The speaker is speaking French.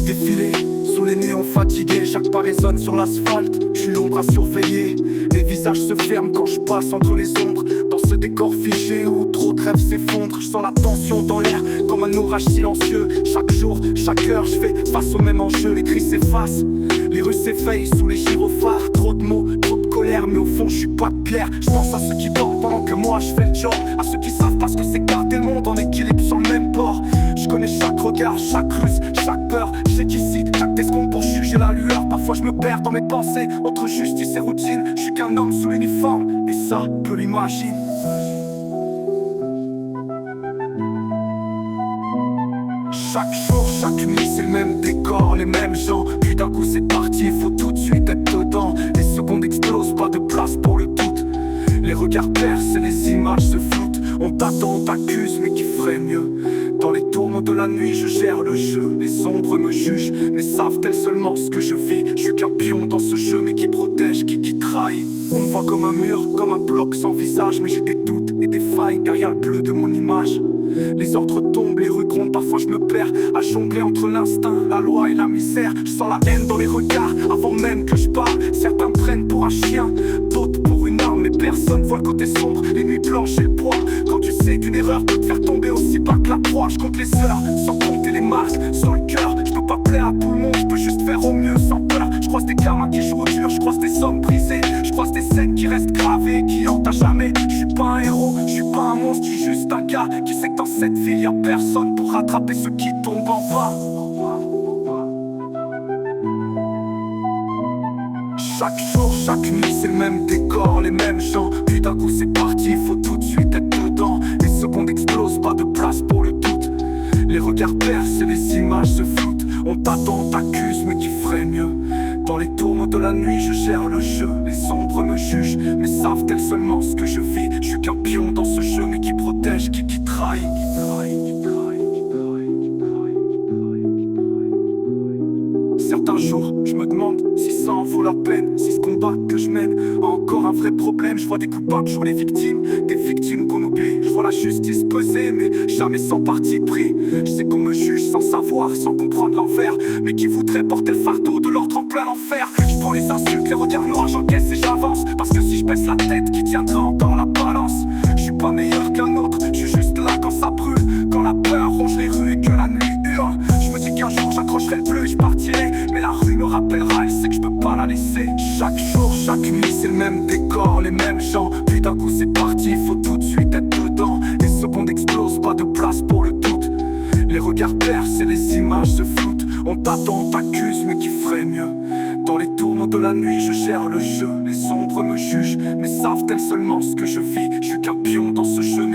défiler sous les néons fatigués, chaque pas résonne sur l'asphalte. Je suis l'ombre à surveiller, les visages se ferment quand je passe entre les ombres. Dans ce décor figé où trop de rêves s'effondrent, je sens la tension dans l'air comme un orage silencieux. Chaque jour, chaque heure, je fais face au même enjeu. Les cris s'effacent, les rues s'effeuillent sous les gyrophares. Trop de mots, trop de colère, mais au fond je suis pas de pierre. Je pense à ceux qui dorment pendant que moi je fais le job, à ceux qui savent parce que c'est garder le monde en équilibre sur le même port. Je connais chaque regard, chaque ruse, chaque peur. Je sais qu'ici, chaque escompte pour juger la lueur. Parfois je me perds dans mes pensées, entre justice et routine. Je suis qu'un homme sous l'uniforme, et ça, peu l'imagine. Chaque jour, chaque nuit, c'est le même décor, les mêmes gens. Puis d'un coup c'est parti, faut tout de suite être dedans. Les secondes explosent, pas de place pour le doute. Les regards percent et les images se floutent. On t'attend, on t'accuse, mais qui ferait mieux? Dans les tourments de la nuit, je gère le jeu. Les ombres me jugent, mais savent-elles seulement ce que je vis? Je suis qu'un pion dans ce jeu, mais qui protège, qui trahit. On me voit comme un mur, comme un bloc sans visage. Mais j'ai des doutes et des failles derrière le bleu de mon image. Les ordres tombent, les rues grondent, parfois je me perds à jongler entre l'instinct, la loi et la misère. Je sens la haine dans les regards, avant même que je parle. Certains prennent pour un chien, d'autres pour une arme. Mais personne voit le côté sombre, les nuits blanches et le poids. Quand tu sais qu'une erreur peut te faire tomber aussi bas que la proie. Je compte les heures, sans compter les masques sur le cœur. Je peux pas plaire à tout le monde, je peux juste faire au mieux sans peur. Je croise des gamins qui jouent au dur, je croise des hommes brisés. Je croise des scènes qui restent gravées, qui hantent à jamais. Je suis pas un héros, je suis pas un monstre, je suis juste un gars qui sait que dans cette ville y'a personne pour rattraper ceux qui tombent en bas. Chaque jour, chaque nuit, c'est le même décor, les mêmes gens. Puis d'un coup c'est parti, faut tout de suite être dedans. Les secondes explosent, pas de place pour le doute. Les regards percent et les images se floutent. On t'attend, on t'accuse, mais qui ferait mieux? Dans les tourments de la nuit, je gère le jeu. Les ombres me jugent, mais savent-elles seulement ce que je vis? Je suis qu'un pion dans ce jeu, mais qui protège, qui trahit. Certains jours, je me demande si ça en vaut la peine, si ce combat que je mène a encore un vrai problème. Je vois des coupables, je vois les victimes, des victimes qu'on oublie. Je vois la justice peser, mais jamais sans parti pris. Je sais qu'on me juge sans savoir, sans comprendre l'envers, mais qui voudrait porter le fardeau de l'ordre en plein enfer. Je prends les insultes, les regards noirs, j'encaisse et j'avance. Parce que si je baisse la tête, qui tiendra dans la balance? Je suis pas meilleur qu'un autre, je suis juste là quand ça brûle, quand la peur ronge les rues et que la nuit hurle. Je me dis qu'un jour j'accrocherai le bleu et je partirai, mais la rue me rappellera, elle sait que je peux pas la laisser. Chaque jour, chaque nuit, c'est le même décor, les mêmes gens. Puis d'un coup c'est parti, faut tout de suite être dedans. Les secondes explosent, pas de place pour le doute. Les regards percent et les images se floutent. On t'attend, on t'accuse, mais qui ferait mieux? Dans les tourments de la nuit, je gère le jeu. Les ombres me jugent, mais savent-elles seulement ce que je vis? Je suis qu'un pion dans ce jeu,